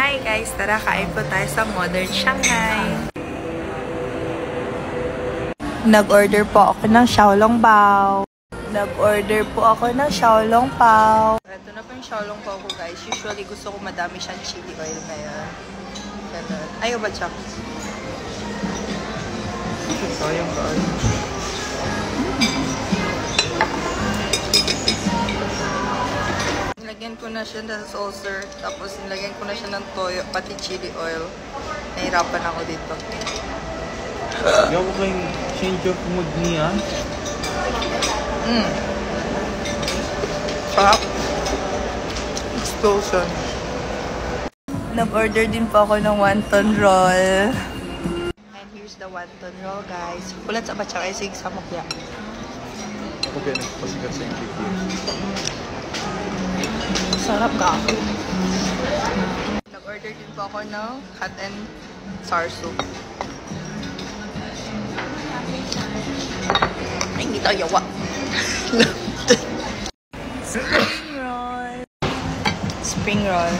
Hi guys! Tara, kain po tayo sa Modern Shanghai. Nag-order po ako ng xiaolongbao. Ito na po yung xiaolongbao ko guys. Usually gusto ko madami siyang chili oil ngayon. Ganun. Ayaw ba siya? Sayang ba? Nilagyan ko na siya ng saucer. Tapos nilagyan ko na siya ng toyo, pati chili oil. Nahirapan ako dito. Gawa ko kayong change of mood niya. Sarap. Explosion. Nag-order din po ako ng wonton roll. And here's the wonton roll, guys. Kulat sa batsa ay sig sa mukya. Ako ba nagpasigat sa yung video? Sarap ka. Nag-order din po ako ng hot and sour soup. Ay, hindi tayo yawa. Spring roll. Spring roll.